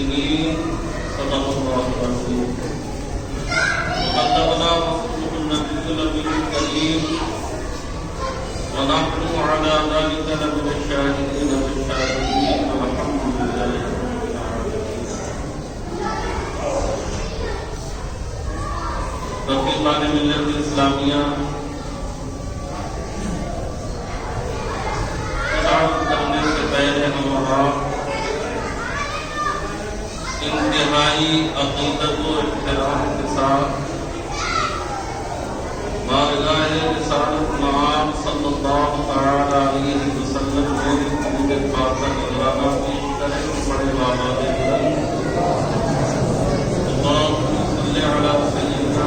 المحسنين صدق الله العظيم وبلغنا رسوله النبي الأمين الكريم ونحن على ذلك لمن الشاهدين والشاكرين والحمد لله رب العالمين. رفیقان ملت اسلامیہ کرنے سے پہلے ہمارا انتہائی عقیدت و احترام کے ساتھ بارگاہ رسالت مآب صلی اللہ تعالی علیہ وسلم میں درود خاتم نذرانہ پیش کریں بڑے بابا دے اللہم صلی علی سیدنا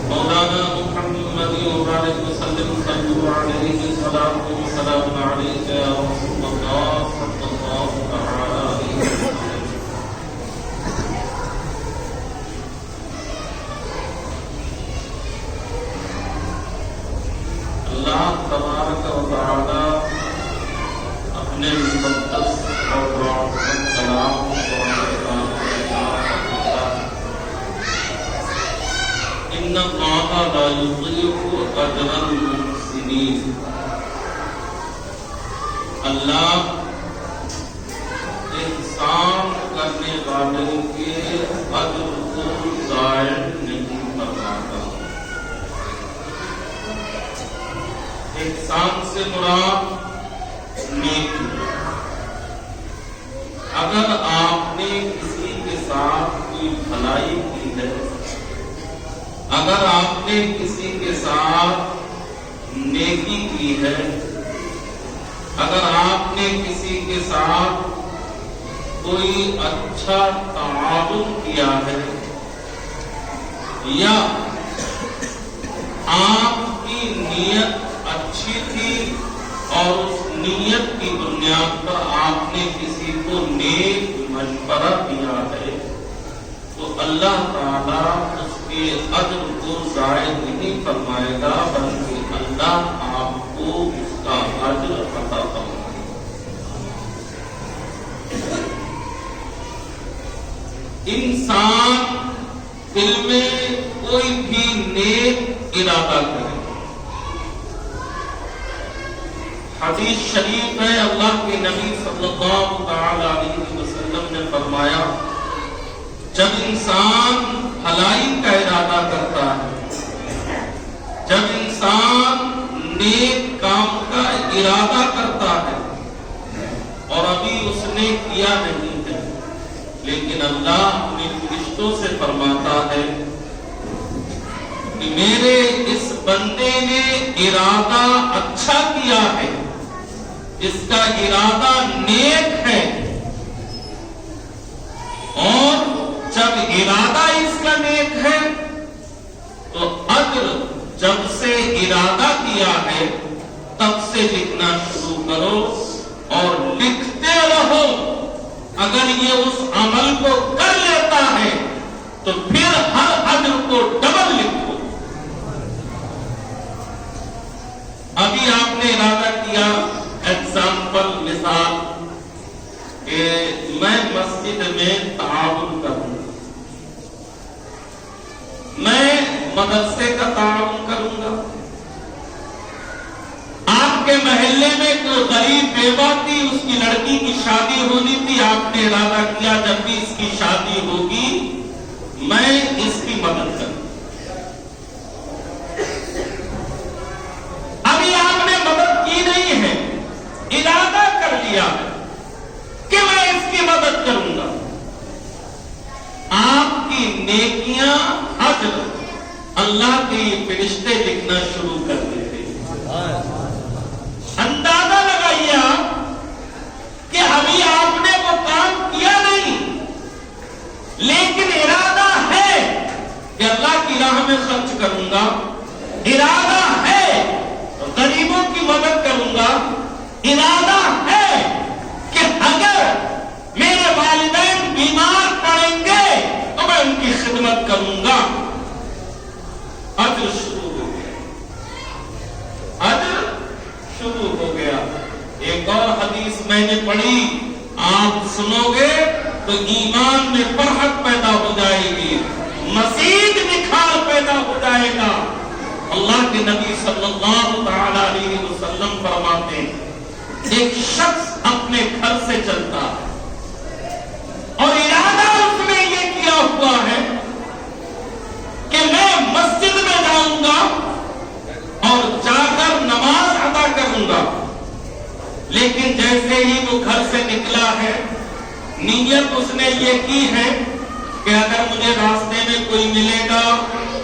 مولانا محمد وبارک وسلم صلوا علیہ الصلاۃ والسلام علیک یا رسول اللہ صلی اللہ تعالی علیہ وسلم. اللہ تبارک و تعالی اپنے مقدس اور رحمت کلام ان اللہ لا یضیع اجر المحسنین. اللہ احسان کرنے والے کے اجر کو ضائع نہیں فرماتا. احسان سے مراد نیکی. اگر آپ نے کسی کے ساتھ کوئی بھلائی کی ہے، اگر آپ نے کسی کے ساتھ نیکی کی ہے، اگر آپ نے کسی کے ساتھ کوئی اچھا تعاون کیا ہے، یا آپ کی نیت اچھی تھی اور اس نیت کی بنیاد پر آپ نے کسی کو نیک مشورہ دیا ہے، تو اللہ تعالیٰ اس کے اجر کو ضائع نہیں فرمائے گا، بلکہ اللہ آپ کو اس کا اجر عطا فرمائے گا. انسان دل میں کوئی بھی نیک ارادہ کرے. حدیث شریف ہے، اللہ کے نبی صلی اللہ تعالی علیہ وسلم نے فرمایا، جب انسان بھلائی کا ارادہ کرتا ہے، جب انسان نیک کام کا ارادہ کرتا ہے اور ابھی اس نے کیا نہیں ہے، لیکن اللہ اپنے فرشتوں سے فرماتا ہے کہ میرے اس بندے نے ارادہ اچھا کیا ہے، اس کا ارادہ نیک ہے، اور جب ارادہ اس کا نیک ہے تو اجر جب سے ارادہ کیا ہے تب سے لکھنا شروع کرو اور لکھتے رہو. اگر یہ اس عمل کو کر لیتا ہے تو پھر ہر اجر کو ڈبل لکھو. ابھی آپ نے ارادہ کیا، ایگزامپل مثال کہ میں مسجد میں تعاون کروں، میں مدرسے کا تعاون کروں گا. آپ کے محلے میں کوئی غریب بیوہ تھی، اس کی لڑکی کی شادی ہونی تھی، آپ نے ارادہ کیا جب بھی اس کی شادی ہوگی میں اس کی مدد کروں. ابھی آپ نے مدد کی نہیں ہے، ارادہ کر لیا کہ میں اس کی مدد کروں گا. آپ کی نیکیاں اجر اللہ کے فرشتے لکھنا شروع کر دیتے. اندازہ لگائیے آپ کہ ابھی آپ نے وہ کام کیا نہیں، لیکن ارادہ ہے کہ اللہ کی راہ میں خرچ کروں گا، ارادہ ہے غریبوں کی مدد کروں گا، ارادہ ہے کہ اگر میرے والدین بیمار پڑیں گے تو میں ان کی خدمت کروں گا. اجر شروع ہو گیا، اجر شروع ہو گیا. ایک اور حدیث حدیث میں نے پڑھی، آپ سنو گے تو ایمان میں فرحت پیدا ہو جائے گی، مزید نکھار پیدا ہو جائے گا۔ اللہ کے نبی صلی اللہ تعالی علیہ وسلم فرماتے ہیں ایک شخص اپنے گھر سے چلتا ہے اور ارادہ اس نے یہ کیا ہوا ہے کہ میں مسجد میں جاؤں گا اور جا کر نماز ادا کروں گا، لیکن جیسے ہی وہ گھر سے نکلا ہے نیت اس نے یہ کی ہے کہ اگر مجھے راستے میں کوئی ملے گا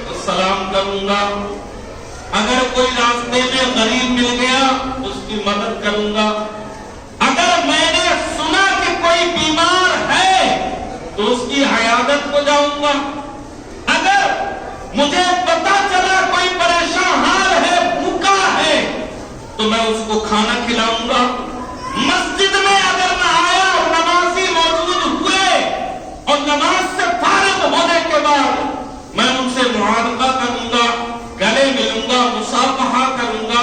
تو سلام کروں گا، اگر کوئی راستے میں غریب مل گیا اس کی مدد کروں گا، اگر میں نے سنا کہ کوئی بیمار ہے تو اس کی عیادت کو جاؤں گا، اگر مجھے پتا چلا کوئی پریشان حال ہے بھوکا ہے تو میں اس کو کھانا کھلاؤں گا۔ مسجد میں اگر میں آیا اور نمازی موجود ہوئے اور نماز سے فارغ ہونے کے بعد میں ان سے معانقہ کروں گا، گلے ملوں گا، مصافحہ کروں گا۔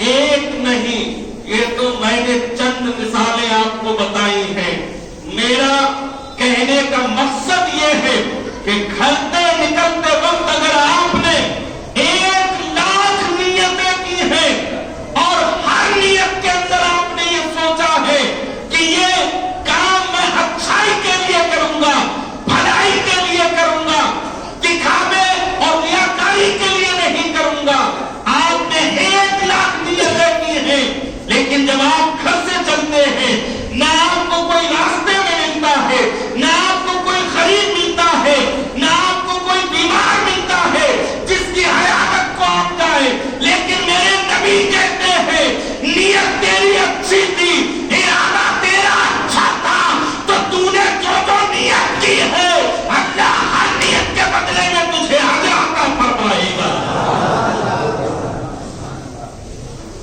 ایک نہیں، یہ تو میں نے چند مثالیں آپ کو بتائی ہیں۔ میرا کہنے کا مقصد یہ ہے کہ گھر سے نکلتے وقت اگر آپ نے 1,00,000 نیتیں کی ہیں اور ہر نیت کے اندر آپ نے یہ سوچا ہے کہ یہ کام میں اچھائی کے لیے کروں گا، بھلائی کے لیے کروں گا، دکھاوے اور ریاکاری کے لیے نہیں کروں گا، آپ نے 1,00,000 نیتیں کی ہیں، لیکن جب آپ گھر سے چلتے ہیں نہ آپ کو کوئی راستے میں ملتا ہے، نہ آپ کو کوئی غریب ملتا ہے، نہ آپ کو کوئی بیمار ملتا ہے جس کی عیادت کو آپ جائے، لیکن میرے نبی کہتے ہیں نیت تیری اچھی تھی، ارادہ تیرا اچھا تھا، تو تو نے جو نیت کی ہے اللہ ہر نیت کے بدلے میں تجھے اجر عطا فرمائے گا،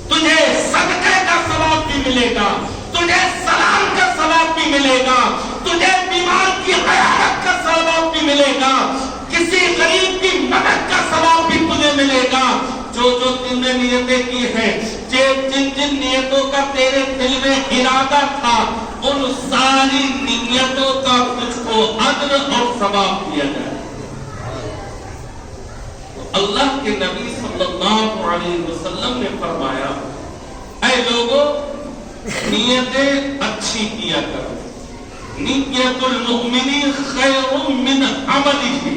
تجھے صدقے کا ثواب بھی ملے گا، تجھے سلام کا ثواب بھی ملے گا، تجھے بیمار کی عیادت کا ثواب بھی ملے گا، کسی غریب کی مدد کا ثواب بھی تجھے ملے گا۔ جو تم نے نیتیں کی ہیں، جن نیتوں کا تیرے دل میں ارادہ تھا، ان ساری نیتوں کا تجھ کو اجر اور ثواب دیا جائے۔ اللہ کے نبی صلی اللہ علیہ وسلم نے فرمایا اے لوگوں نیتیں اچھی کیا کرو، نیت المؤمن خیر من عملہ،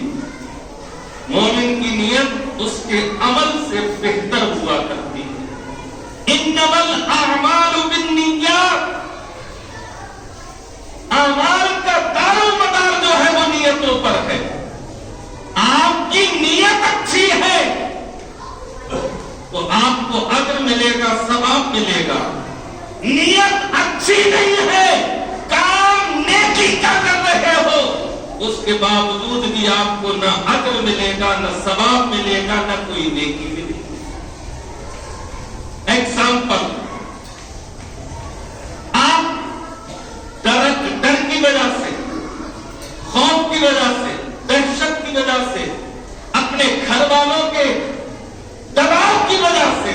مومن کی نیت اس کے عمل سے بہتر ہوا کرتی ہے۔ انما الاعمال بالنیات، اعمال کا دار و مدار جو ہے وہ نیتوں پر ہے۔ آپ کی نیت اچھی ہے تو آپ کو اجر ملے گا، ثواب ملے گا۔ نیت اچھی نہیں ہے، کام نیکی کا کر رہے ہو، اس کے باوجود بھی آپ کو نہ اجر ملے گا، نہ ثواب ملے گا، نہ کوئی نیکی ملے گی۔ ایگزامپل، آپ ڈر کی وجہ سے، خوف کی وجہ سے، دہشت کی وجہ سے، اپنے گھر والوں کے دباؤ کی وجہ سے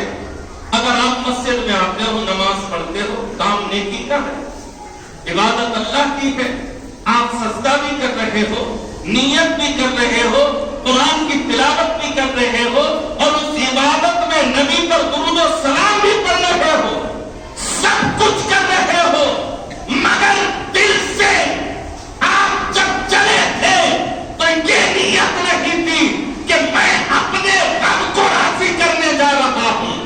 اگر آپ مسجد میں آتے ہو، نماز پڑھتے ہو، کام نیکی کا ہے، عبادت اللہ کی ہے، آپ سجدہ بھی کر رہے ہو، نیت بھی کر رہے ہو، قرآن کی تلاوت بھی کر رہے ہو، اور اس عبادت میں نبی پر درود و سلام بھی پڑھ رہے ہو، سب کچھ کر رہے ہو، مگر دل سے آپ جب چلے تھے تو یہ نیت نہیں تھی کہ میں اپنے رب کو راضی کرنے جا رہا ہوں،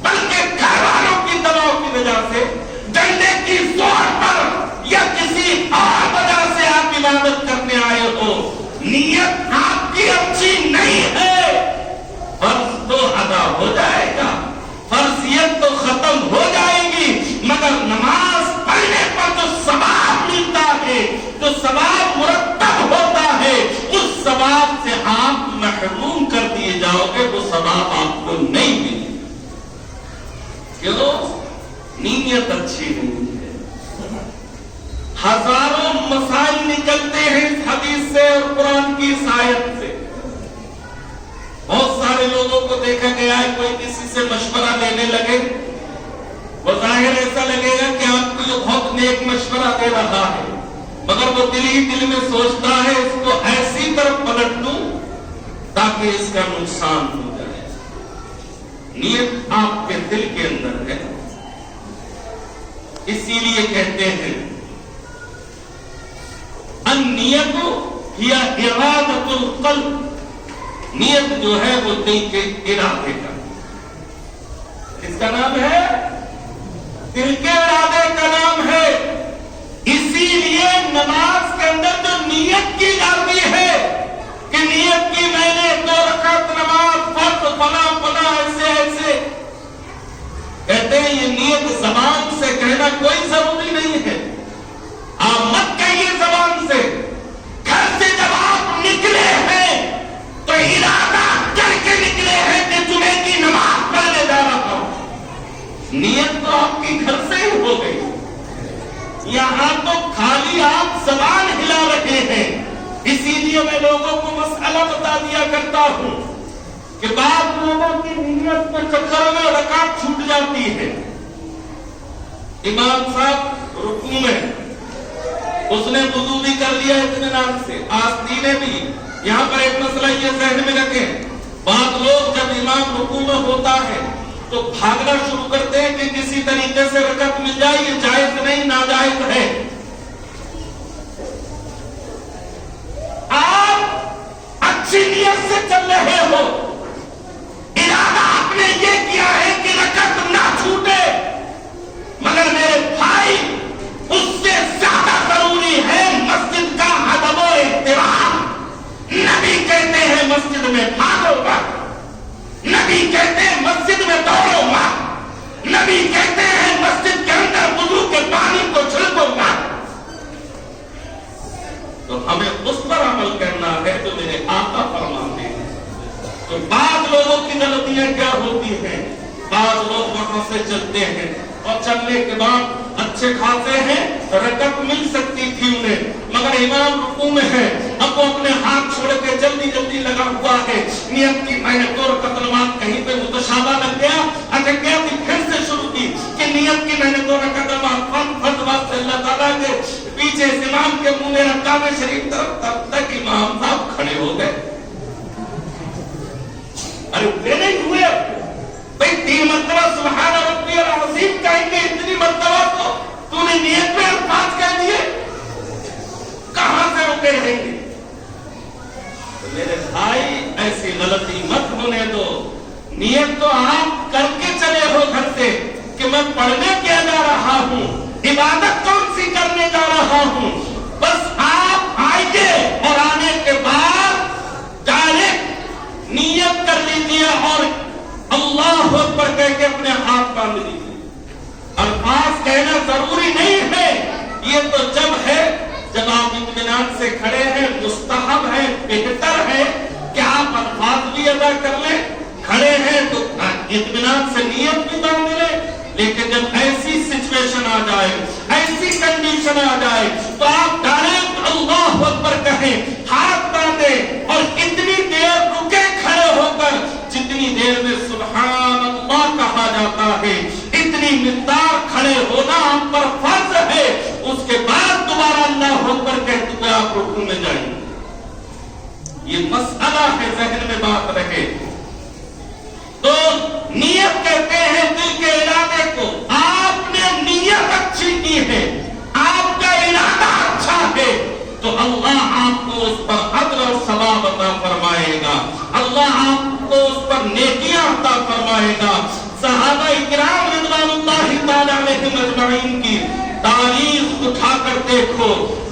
بلکہ گھر والوں کی دباؤ کی وجہ سے، ڈنڈے کی زور پر یا کسی اور وجہ سے آپ عبادت کرنے آئے ہو، نیت آپ کی اچھی نہیں ہے، فرض تو ادا ہو جائے گا، فرضیت تو ختم ہو جائے گی، مگر نماز پڑھنے پر جو ثواب ملتا ہے، جو ثواب مرتب ہوتا ہے، اس ثواب سے آپ محروم کر دیے جاؤ گے، وہ ثواب آپ کو نہیں ملے۔ کیوں؟ نیت اچھی نہیں ہے۔ ہزاروں مسائل نکلتے ہیں اس حدیث سے اور قرآن کی اس آیت سے۔ بہت سارے لوگوں کو دیکھا گیا ہے، کوئی کسی سے مشورہ لینے لگے، بظاہر ایسا لگے گا کہ آپ کو یہ بہت نیک مشورہ دے رہا ہے، مگر وہ دل ہی دل میں سوچتا ہے اس کو ایسی طرف پلٹ دوں تاکہ اس کا نقصان ہو جائے۔ نیت آپ کے دل کے اندر ہے، اسی لیے کہتے ہیں النیت ہی ارادۃ القلب، نیت جو ہے وہ دل کے ارادے کا، اس کا نام ہے دل کے ارادے کا نام ہے۔ اسی لیے نماز کے اندر جو نیت کی جاتی ہے کہ نیت کی میں نے 2 رکعت نماز فرض فلاں ایسے ایسے، کہتے ہیں یہ نیت زبان سے کہنا کوئی ضروری نہیں ہے، آپ مت کہیے زبان سے، گھر سے جب آپ نکلے ہیں تو ارادہ کر کے نکلے ہیں کہ جمعے کی نماز پڑھنے جا رہا ہوں، نیت تو آپ کی گھر سے ہی ہو گئی، یہاں تو خالی آپ زبان ہلا رہے ہیں۔ اسی لیے میں لوگوں کو مسئلہ بتا دیا کرتا ہوں کہ بعض لوگوں کی نیت کے چکر میں رکعت چھوٹ جاتی ہے۔ امام صاحب رکوع میں اس نے وضو بھی کر لیا اطمینان سے، آستینے بھی، یہاں پر ایک مسئلہ یہ ذہن میں رکھیں، بعض لوگ جب امام رکوع میں ہوتا ہے تو بھاگنا شروع کرتے ہیں کہ کسی طریقے سے رکعت مل جائے، یہ جائز نہیں ناجائز ہے۔ آپ اچھی نیت سے چل رہے ہو، ارادہ آپ نے یہ کیا ہے کہ رکعت نہ چھوٹے، مگر میرے بھائی اس سے زیادہ ضروری ہے مسجد کا ادب و احترام۔ نبی کہتے ہیں مسجد میں بھاگو مت، نبی کہتے ہیں مسجد میں دوڑو مت، نبی کہتے ہیں مسجد کے اندر وضو کے پانی کو چھڑکو مت۔ تو ہمیں اس پر عمل کرنا ہے جو میرے آقا فرماتے ہیں۔ تو بعض لوگوں کی غلطیاں کیا ہوتی ہیں، بعض لوگ وہاں سے چلتے ہیں اور چلنے کے بعد اچھے خاصے ہیں، رکعت مل سکتی تھی انہیں، مگر امام رکوع میں ہے، اب وہ اپنے ہاتھ چھوڑ کے جلدی جلدی لگا ہوا ہے، نیت کی میں نے 2 رکعت نماز کہیں پہ متشابہ لگ گیا، اٹک گیا، پھر سے شروع کی کہ نیت کی میں نے 2 رکعت نماز فرض واسطے اللہ تعالیٰ کے پیچھے اس امام کے منہ میں کعبہ شریف طرف، تب تک امام صاحب کھڑے ہو گئے۔ ارے وہ نہیں ہوئے، بھئی 3 مرتبہ سبحان ربی العظیم کہیں گے، اتنی مرتبہ تو نے نیت میں الفاظ کہہ دیے، کہاں سے رکے رہیں گے؟ میرے بھائی ایسی غلطی مت ہونے دو، نیت تو آپ کر کے چلے ہو گھر سے کہ میں پڑھنے کیا جا رہا ہوں، عبادت کون سی کرنے جا رہا ہوں، بس آپ آئیے اور آنے کے بعد ڈائریکٹ نیت کر لیجیے اور اللہ اکبر کہہ کے اپنے ہاتھ باندھ لیجیے۔ الفاظ کہنا ضروری نہیں ہے، یہ تو جب ہے جب آپ اطمینان سے کھڑے ہیں، مستحب ہے، بہتر ہے کہ آپ الفاظ بھی ادا کر لیں، کھڑے ہیں تو اطمینان سے نیت بھی باندھ لیں، لیکن جب ایسی سچویشن آ جائے، ایسی کنڈیشن آ جائے تو آپ ڈائریکٹ اللہ اکبر کہیں، ہاتھ باندھیں اور اتنی دیر رکے کھڑے ہو کر جتنی دیر میں سبحان اللہ کہا جاتا ہے اتنی مقدار کھڑے ہونا ہم پر فرض ہے، اس کے بعد دوبارہ اللہ اکبر کہتے ہوئے آپ رکوع میں جائیں۔ یہ مسئلہ ہے، ذہن میں بات رہے۔ تو نیت کہتے ہیں دل کے ارادے کو، آپ نے نیت اچھی کی ہے، آپ کا ارادہ اچھا ہے تو اللہ آپ کو اس پر اجر اور ثواب عطا فرمائے گا، اللہ آپ کو اس پر نیکیاں عطا فرمائے گا۔ صحابہ اکرام رضوان اللہ تعالی علیہم اجمعین کی تاریخ اٹھا کر دیکھو،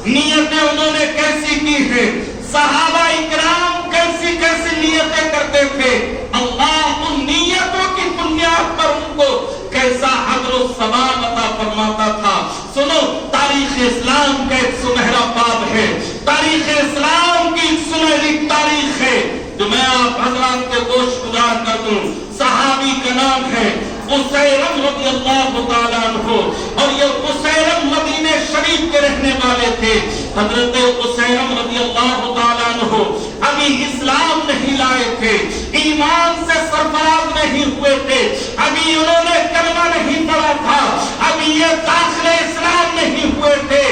نیتیں انہوں نے کیسی کی ہیں، صحابہ اکرام کیسی کیسی نیتیں کرتے تھے، اللہ ان نیتوں کی بنیاد پر ان کو کیسا اجر و ثواب عطا فرماتا تھا۔ سنو، تاریخ اسلام کا ایک سنہرا باب ہے، تاریخ اسلام کی سنہری تاریخ ہے جو میں آپ حضرات کے گوش گزار کر دوں۔ صحابی کا نام ہے قصیرم رضی اللہ تعالیٰ عنہ، اور یہ قصیرم مدینہ شریف کے رہنے والے تھے۔ حضرت قصیرم رضی اللہ تعالیٰ عنہ ابھی اسلام نہیں لائے تھے، ایمان سے سرفراز نہیں ہوئے تھے، ابھی انہوں نے کلمہ نہیں پڑھا تھا، ابھی یہ داخل اسلام نہیں ہوئے تھے،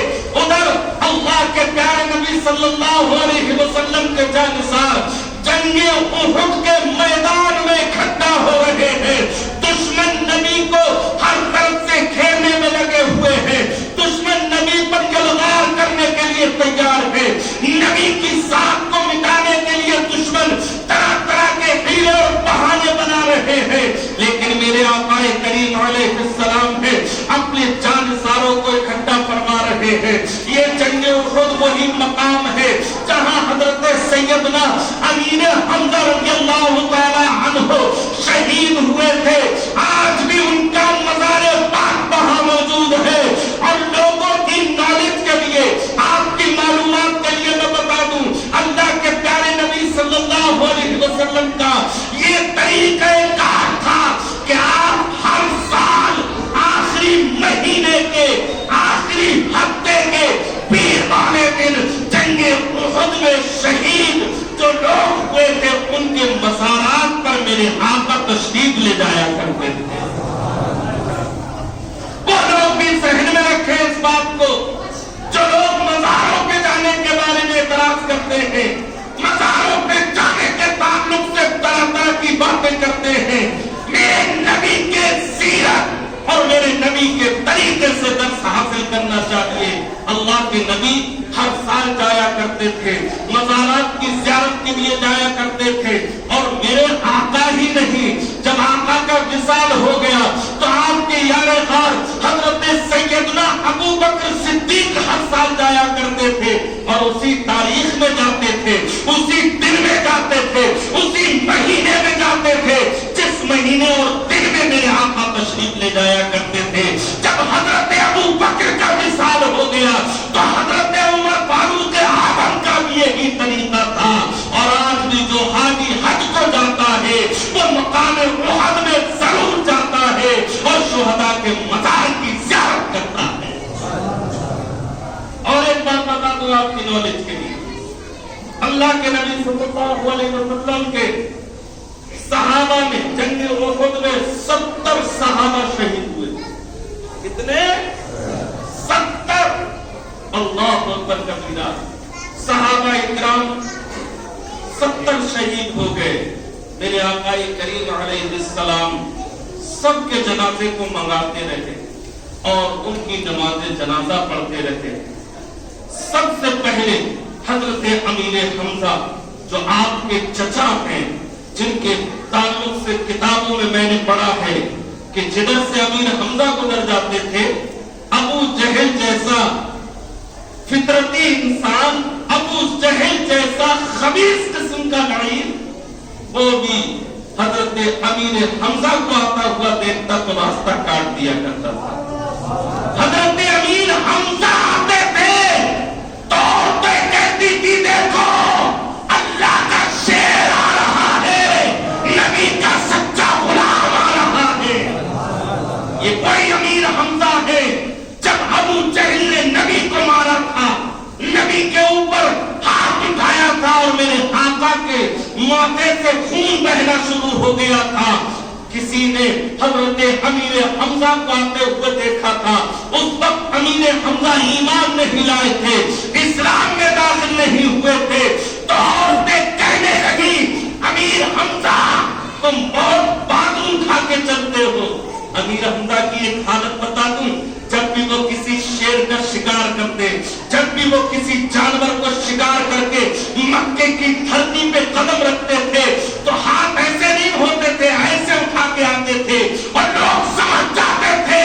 ادھر اللہ کے پیارے نبی صلی اللہ علیہ وسلم کے جانثار جنگ احد کے میدان میں اکٹھا ہو رہے ہیں، دشمن نبی کو ہر طرف سے گھیرنے میں لگے ہوئے ہیں، دشمن نبی پر یلغار کرنے کے لیے تیار ہے، نبی کی ذات کو مٹانے کے لیے دشمن طرح طرح کے حیلے اور بہانے بنا رہے ہیں، لیکن میرے آقا کریم علیہ السلام ہے اپنے جانثاروں کو اکٹھا فرما رہے ہیں۔ یہ جنگ احد وہی مقام ہے جہاں حضرت سیدنا امیر حمزہ رضی اللہ تعالی عنہ شہید ہوئے تھے، آج بھی ان کا مزار پاک وہاں موجود ہے، اور لوگوں کی نالج کے لیے، آپ کی معلومات کے لیے میں بتا دوں، اللہ کے پیارے نبی صلی اللہ علیہ وسلم کا یہ طریقہ کار تھا کہ آپ ہر سال آخری مہینے کے آخری ہفتے کے پیر والے دن جنگ احد میں شہید جو لوگ ہوئے تھے ان کے مزارات پر میرے آقا تشریف لے جایا کرتے تھے۔ وہ لوگ بھی ذہن میں رکھیں اس بات کو، جو لوگ مزاروں پہ جانے کے بارے میں اعتراض کرتے ہیں، مزاروں پہ جانے کے تعلق سے طرح طرح کی باتیں کرتے ہیں، میرے نبی کے سیرت اور میرے نبی کے طریقے سے درس حاصل کرنا چاہیے۔ اللہ کے نبی ہر سال جایا کرتے تھے، مزارات کی زیارت کے لیے جایا کرتے تھے، اور میرے آقا ہی نہیں، جب آقا کا وصال ہو گیا تو آپ کے یار غار حضرت سیدنا ابو بکر صدیق ہر سال جایا کرتے تھے، اور اسی تاریخ میں جاتے تھے، اسی دن میں جاتے تھے، اسی مہینے میں جاتے تھے جس مہینے اور دن میں میرے آقا تشریف لے جایا کرتے تھے۔ جب حضرت ابو بکر کا وصال ہو گیا تو حضرت عمر فاروق اعظم کا بھی یہی طریقہ تھا، اور آج بھی جو حاجی حج کو جاتا ہے وہ مقام احد میں ضرور جاتا ہے اور شہداء کے مزار کی زیارت کرتا ہے۔ اور ایک بات بتا دوں آپ کی نالج کے لیے، اللہ کے نبی صلی اللہ علیہ وسلم کے صحابہ میں جنگ احد میں 70 صحابہ شہید ہوئے۔ کتنے؟ 70۔ اللہ اکبر کبیرہ، صحابہ اکرام 70 شہید ہو گئے۔ میرے آقا کریم علیہ السلام سب کے جنازے کو منگاتے رہے اور ان کی نماز جنازہ پڑھتے رہے۔ سب سے پہلے حضرت امیر حمزہ جو آپ کے چچا ہیں، جن کے تعلق سے کتابوں میں میں نے پڑھا ہے کہ جدھر سے امیر حمزہ گزر جاتے تھے، ابو جہل جیسا فطرتی انسان، ابو جہل جیسا خبیث قسم کا لعین، وہ بھی حضرت امیر حمزہ کو آتا ہوا دیکھتا تو راستہ کاٹ دیا کرتا تھا۔ حضرت امیر حمزہ آتے تھے تو عورتیں کہتی تھی دیکھو اللہ کا شیر آ رہا ہے، نبی کا سچا غلام آ رہا ہے۔ یہ کوئی امیر حمزہ ہے۔ جب ابو جہل نے نبی کو مارا تھا، نبی کے اوپر ہاتھ اٹھایا تھا اور میرے آقا کے ماتھے سے خون بہنا شروع ہو گیا تھا، کسی نے حضرت امیر حمزہ کو آتے ہوئے دیکھا تھا۔ اس وقت امیر حمزہ ایمان نہیں لائے تھے، اسلام میں داخل نہیں ہوئے تھے، تو عورتیں کہنے لگی امیر حمزہ تم بہت بازو اٹھا کے چلتے ہو۔ امیر حمزہ کی ایک حالت بتا دوں، جب بھی وہ کسی شیر کا شکار کرتے، جب بھی وہ کسی جانور کو شکار کر کے مکے کی دھرتی پہ قدم رکھتے تھے تو ہاتھ ایسے نہیں ہوتے تھے، ایسے اٹھا کے آتے تھے، اور لوگ سمجھ جاتے تھے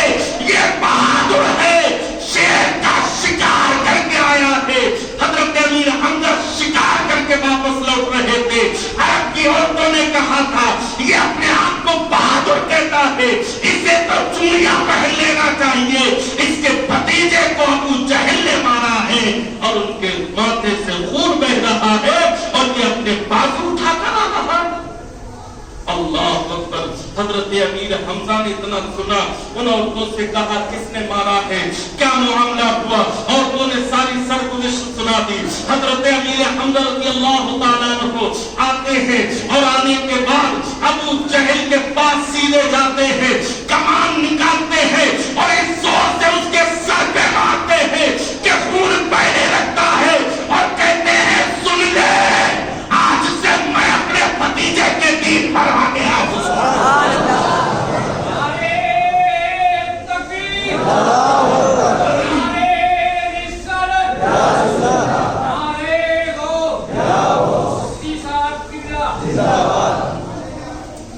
یہ بہادر ہے، شیر کا شکار کر کے آیا ہے۔ حضرت امیر حمزہ شکار کر کے واپس لوٹ رہے تھے، عرب کی عورتوں نے کہا تھا یہ اپنے آپ کو بہادر کہتا ہے، اسے تو چوڑیاں پہن لینا چاہیے، اس کے بھتیجے کو ابو جہل نے مارا ہے اور ان کے ماتھے سے خون بہ رہا ہے اور یہ اپنے بازو اٹھا کر آ رہا ہے۔ اللہ اکبر۔ حضرت امیر حمزہ نے اتنا سنا، ان عورتوں سے کہا کس نے مارا ہے، کیا معاملہ ہوا، عورتوں نے ساری سرگزشت سنا دی۔ حضرت امیر حمزہ رضی اللہ تعالیٰ عنہ کو آتے ہیں اور آنے کے بعد ابو جہل کے پاس سیدھے جاتے ہیں، کمان نکالتے ہیں اور اس زور سے اس کے سر پہ مارتے ہیں کہ خون بہنے لگتا ہے اور کہتے ہیں سن لے، آج سے میں اپنے بھتیجے کے دین پر آ گیا ہوں۔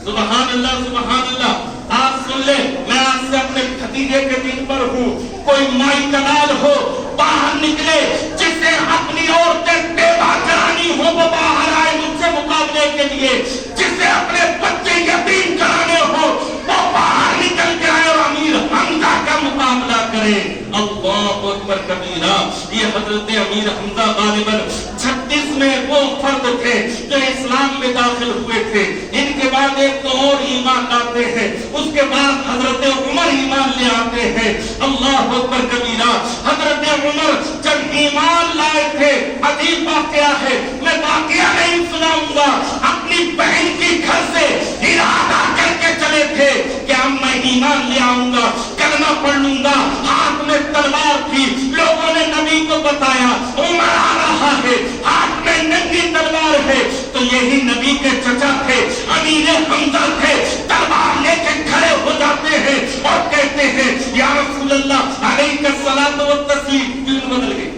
سبحان اللہ سبحان اللہ۔ آپ سن لیں، میں آج سے اپنے بھتیجے کے دین پر ہوں۔ کوئی مائی کنال ہو باہر نکلے، جسے اپنی عورتیں بیوہ کرانی ہو وہ باہر آئے مجھ سے مقابلے کے لیے، جسے اپنے بچے یتیم کرانے ہو وہ باہر نکل کے آئے اور امیر حمزہ کا مقابلہ کرے۔ اللہ اکبر کبیرہ۔ یہ حضرت امیر حمزہ غالباً 36 میں وہ فرد تھے جو اسلام میں داخل ہوئے تھے۔ ان کے بعد ایک تو اور ایمان لاتے ہیں، اس کے بعد حضرت عمر ایمان لے آتے ہیں۔ اللہ اکبر کبیرہ۔ حضرت عمر جب ایمان لائے تھے، عجیب واقعہ ہے، میں واقعہ نہیں سناؤں گا، اپنی بہن کی گھر سے ارادہ کر کے چلے تھے کہ اب میں ایمان لے آؤں گا، کلمہ پڑھ لوں گا، ہاتھ میں تلوار تھی، لوگوں نے نبی کو بتایا عمر آ رہا ہے، ہاتھ میں ننگی تلوار ہے، تو یہی نبی کے چچا تھے، امیر حمزہ تھے، تلوار لے کے کھڑے ہو جاتے ہیں اور کہتے ہیں یا رسول اللہ علیہ الصلوۃ والتسلیم۔ دین بدل گئی،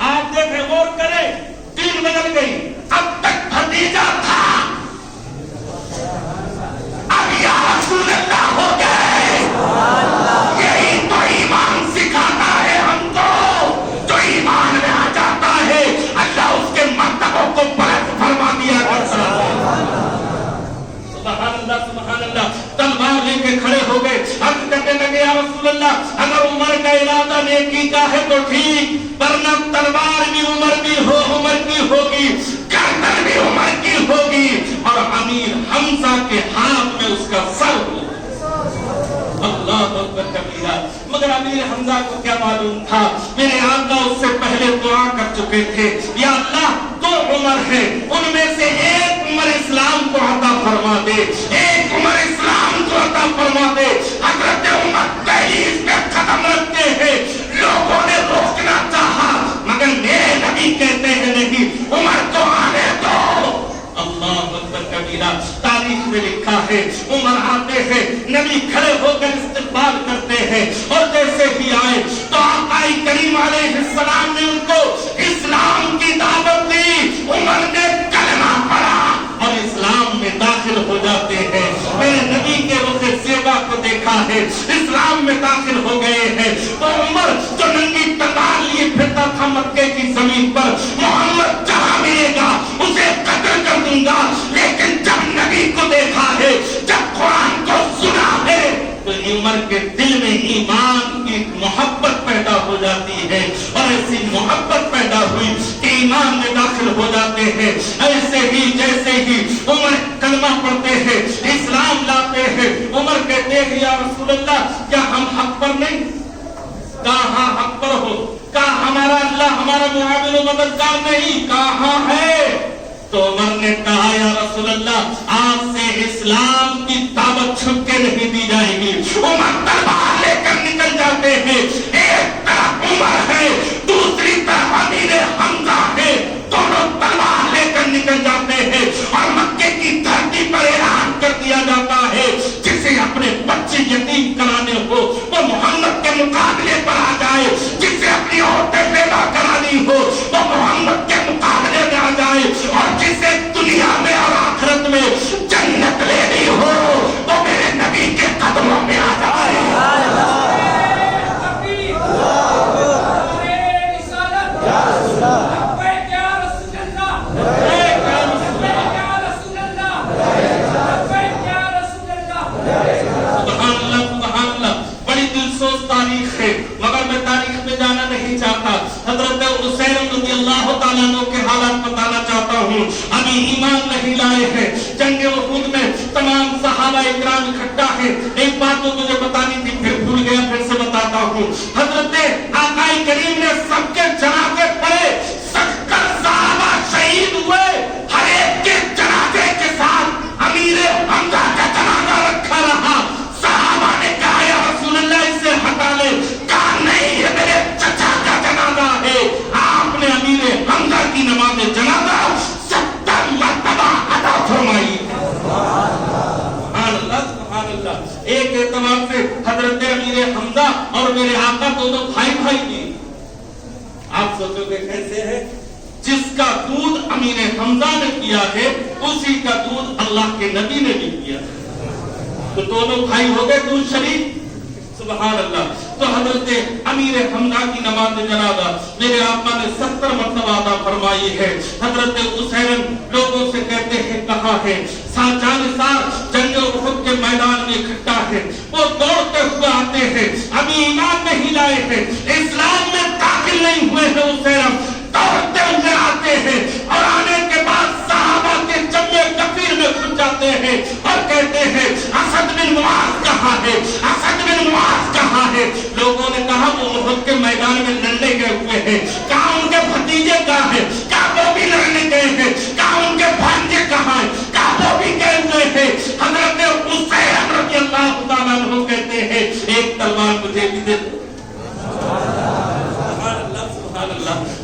آپ دیکھیں غور کریں، دین بدل گئی۔ اب تک بھتیجا تھا، اب یا رسول اللہ ہو گئے۔ یہی تو ایمان سکھاتا ہے ہم کو، جو ایمان میں آ جاتا ہے اللہ اس کے مرتبوں کو بلند فرما دیا کرتا ہے۔ سبحان اللہ سبحان اللہ۔ تلوار لے کے کھڑے ہو گئے، عرض کرنے لگے یا رسول اللہ اگر عمر کا ارادہ نیکی کا ہے تو ٹھیک، ورنہ تلوار بھی عمر کی ہوگی، گردن بھی عمر کی ہوگی اور امیر حمزہ کے ہاتھ میں اس کا سر ہوگا۔ اللہ اکبر کبیرہ۔ مگر امیر حمزہ کو کیا معلوم تھا، میرے آقا اس سے پہلے دعا کر چکے تھے، یا اللہ دو عمر ہے، ان میں سے ایک عمر اسلام کو عطا فرما دے، ایک عمر اسلام کو عطا فرما دے۔ حضرت عمر دہلیز پہ قدم رکھتے ہیں، لوگوں نے روکنا چاہا مگر میرے نبی کہتے ہیں نہیں، عمر کو آنے دو۔ اللہ اکبر کبیرہ۔ تاریخ میں لکھا ہے عمر آتے ہیں، نبی کھڑے ہو کر استقبال کرتے ہیں اور جیسے ہی آئے تو آقا کریم علیہ السلام نے ان کو اسلام کی دعوت دی، عمر نے کلمہ پڑھا اور اسلام میں داخل ہو جاتے ہیں۔ میرے نبی کے رخ زیبا کو دیکھا ہے، اسلام میں داخل ہو گئے ہیں۔ تو عمر جو ننگی تلوار لیے پھرتا تھا مکے کی زمین پر، محمد جہاں ملے گا اسے قتل کر دوں گا، لیکن جب نبی کو دیکھا ہے، جب قرآن کو سنا ہے تو عمر کے دل میں ایمان کی محبت پیدا ہو جاتی ہے اور ایسی محبت پیدا ہوئی کہ ایمان میں داخل ہو جاتے ہیں۔ ایسے ہی جیسے ہی عمر کلمہ پڑھتے ہیں، اسلام لاتے ہیں، عمر کہتے ہیں یا رسول اللہ کیا ہم حق پر نہیں؟ کہاں حق پر ہو؟ کہاں ہمارا اللہ ہمارا معاون و مددگار نہیں؟ کہاں ہے؟ تو عمر نے کہا یا رسول اللہ آج سے اسلام کی دعوت چھپ کے نہیں دی جائے گی۔ عمر تلوار لے کر نکل جاتے ہیں، ایک طرف عمر ہے دوسری طرف امیر حمزہ ہے، دونوں تلوار لے کر نکل جاتے ہیں اور مکے کی دھرتی پر اعلان کر دیا جاتا ہے جسے اپنے بچے یتیم کرانے ہو وہ محمد کے مقابلے پر آ جائے، جسے اپنی عورتیں بیوہ کرانی ہو وہ محمد کے مقابلے میں آ جائے، اور جسے دنیا میں اور آخرت میں جنت لینی ہو وہ میرے نبی کے قدموں میں آ جائے۔ تاریخ ہے مگر میں تاریخ میں جانا نہیں چاہتا، حضرت حسین رضی اللہ تعالیٰ عنہ کے حالات بتانا چاہتا ہوں۔ ابھی ایمان نہیں لائے ہیں، جنگ احد میں تمام صحابہ اکرام اکٹھا ہیں۔ ایک بات تو مجھے بتانی تھی پھر بھول گیا، پھر سے بتاتا ہوں۔ حضرت آقا کریم نے سب کے جنازے پڑھے، سب کر صحابہ حمزہ اور میرے آقا دونوں بھائی بھائی تھے. آپ سوچو گے کیسے ہے؟ جس کا دودھ امین حمزہ نے پیا ہے اسی کا دودھ اللہ کے نبی نے بھی پیا ہے. تو دونوں بھائی ہو گئے دودھ شریف. سبحان اللہ. تو حضرت امیر حمزہ کی نماز جنازہ میرے آقا نے 70 مرتبہ ادا فرمائی ہے. حضرت حسین لوگوں سے کہتے ہیں کہاں ہے؟ جانثار جنگ احد کے میدان میں اکٹھا ہے. وہ دوڑتے ہوئے آتے ہیں, ابھی ایمان نہیں لائے ہیں, اسلام میں داخل نہیں ہوئے ہیں. حسین دوڑتے ہوئے آتے ہیں اور آنے کے بعد صحابہ کے جمع کثیر میں گھس جاتے ہیں اور کہتے ہیں اسد بن معاذ کہاں ہے؟ اسد بن معاذ کہاں ہے؟ لوگوں نے کہا وہ احد کے میدان میں لڑنے گئے ہوئے ہیں. کہاں ان کے بھتیجے کہاں ہیں؟ کہاں وہ بھی لڑنے گئے ہیں. کہاں ان کے بھانجے کہاں ہیں؟ کہاں وہ بھی گئے ہوئے ہیں. حضرت حسین رضی اللہ تعالیٰ عنہ کہتے ہیں ایک تلوار مجھے بھی دے دو.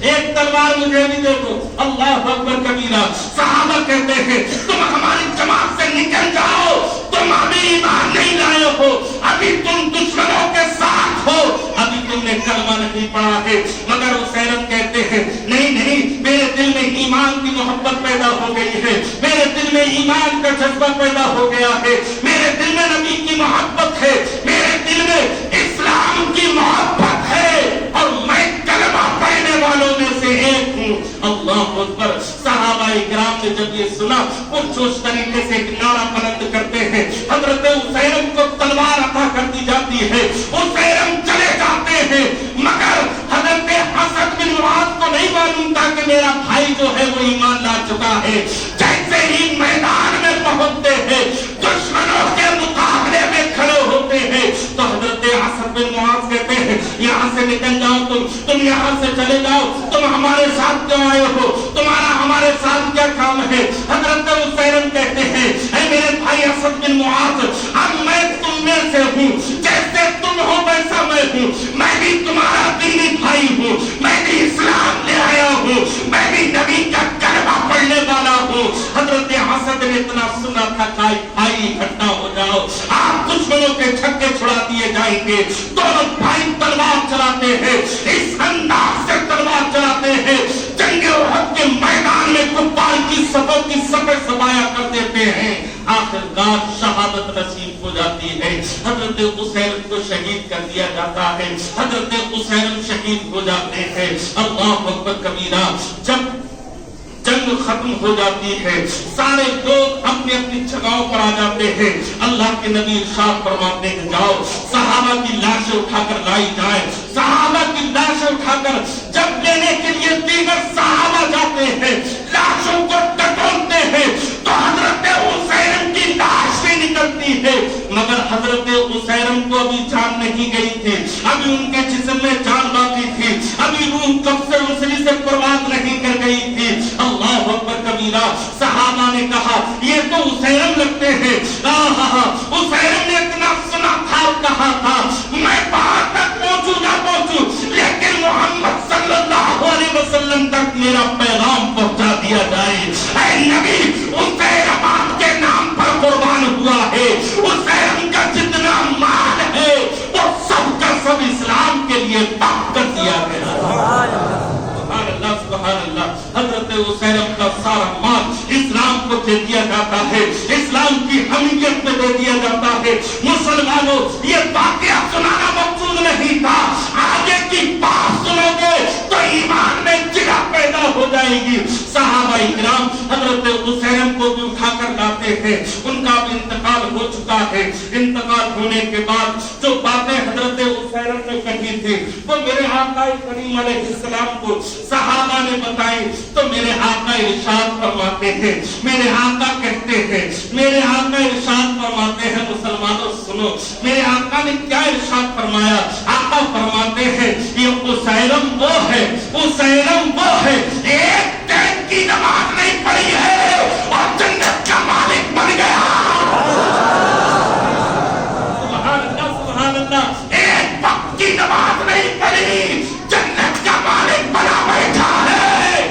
ایک تلوار مجھے بھی دے دو. اللہ اکبر کبیرہ. صحابہ کہتے ہیں تم ہماری جماعت سے نکل جاؤ, تم ابھی ایمان نہیں لائے ہو, ابھی تم دشمنوں کے ساتھ ہو, ابھی تم نے کلمہ نہیں پڑھا ہے. مگر حسین کہتے ہیں نہیں نہیں, میرے دل میں ایمان کی محبت پیدا ہو گئی ہے, میرے دل میں ایمان کا جذبہ پیدا ہو گیا ہے, میرے دل میں نبی کی محبت ہے, میرے دل میں اسلام کی محبت ہے اور میں کلمہ پڑھنے والوں میں سے ایک ہوں. اللہ اکبر. صحابہ کرام نے جب یہ سنا پرجوش طریقے سے ایک نعرہ بلند کرتے ہیں. حضرت حسین کو تلوار عطا کر دی جاتی ہے. حسین چلے جاتے ہیں مگر حضرت اسد بن معاذ کو نہیں معلوم تھا کہ میرا بھائی جو ہے وہ ایمان لا چکا ہے. جیسے ہی میدان میں پہنچتے ہیں دشمنوں کے مقابلے میں کھڑے ہوتے ہیں تو حضرت اسد بن معاذ کہتے ہیں یہاں سے نکل جاؤ, تم یہاں سے چلے جاؤ, تم ہمارے ساتھ کیوں آئے ہو, تمہارا ہمارے ساتھ کیا کام ہے؟ حضرت حسین کہتے ہیں اے میرے بھائی اسد بن معاذ, اب میں تم میں سے ہوں, جیسے تم ہو ویسا میں ہوں, میں بھی تمہارا دینی بھائی ہوں, میں بھی اسلام لے آیا ہوں, میں بھی نبی کا کلمہ پڑھنے والا ہوں. حضرت اسد نے اتنا سنا تھا بھائی اکٹھا ہو جاؤ, آپ دشمنوں کے چھکے چھڑا دیے جائیں گے. دونوں بھائی تلوار چلاتے ہیں, اس انداز سے تلوار چلاتے ہیں جنگ احد کے میدان میں کفار کی صفوں کی صفیں سبایا کر دیتے ہیں. آخرکار شہادت نصیب ہو جاتی ہے. حضرت حسین کو شہید کر دیا جاتا ہے. حضرت حسین شہید ہو جاتے ہیں. اللہ اکبر کبیرہ. جب جنگ ختم ہو جاتی ہے سارے لوگ اپنی اپنی جگہوں پر آ جاتے ہیں. اللہ کے نبی ارشاد فرماتے ہیں جاؤ صحابہ کی لاشیں اٹھا کر لائی جائیں. صحابہ کی لاشیں اٹھا کر جب لینے کے لیے دیگر صحابہ جاتے ہیں لاشوں کو ٹٹولتے ہیں تو حضرت حسین کی لاش بھی نکلتی ہے. مگر حضرت حسین کو ابھی جان نہیں گئی تھی, ابھی ان کے جسم میں جان باقی تھی, ابھی روح کب سے انسلی سے پرواز نہیں کر گئی تھی. اللہ اکبر کبیرہ. صحابہ نے کہا یہ تو حسین لگتے ہیں. حسین نے اتنا سنا تھا اور کہا تھا میں وہاں تک پہنچوں نہ پہنچوں لیکن محمد صلی اللہ علیہ وسلم تک میرا پیغام پہنچا دیا جائے. اے نبی, حسین آپ کے نام پر قربان ہوا ہے. حسین کا جتنا مال ہے وہ سب کا سب اسلام کے لیے وقف کر دیا گیا. سبحان اللہ سبحان اللہ. حضرت حسین کا سارا مال اسلام کو دے دیا جاتا ہے, اسلام کی حمیت میں دے دیا جاتا ہے. مسلمانوں یہ واقعہ سنانا مقصود نہیں تھا, آگے کی بات سنو گے تو ایمان میں جگہ پیدا ہو جائے گی. صحابہ کرام حضرت حسین کو بھی اٹھا کر لاتے ہیں. ان کا بھی انتقال ہو چکا ہے. انتقال ہونے کے بعد جو باتیں حضرت حسین نے کہی تھی وہ میرے آقا کریم علیہ السلام کو صحابہ نے بتائی تو میرے آقا ارشاد فرماتے ہیں, میرے آقا کہتے ہیں, میرے آقا ارشاد فرماتے ہیں. مسلمانوں سنو میرے آقا نے کیا ارشاد فرمایا. آقا فرماتے ہیں یہ حسین وہ ہے, حسین وہ ہے ایک ٹائم کی نماز نہیں پڑھی ہے اور جنت کا مالک بن گیا. سبحان اللہ سبحان اللہ. ایک وقت کی نماز نہیں پڑھی, جنت کا مالک بنا بیٹھا ہے.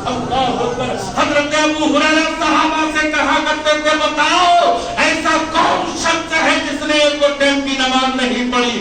اللہ اکبر. حضرت ابو ہریرہ صحابہ سے کہا کرتے تھے بتاؤ ایسا کون شخص ہے جس نے ایک ٹائم کی نماز نہیں پڑھی.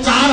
4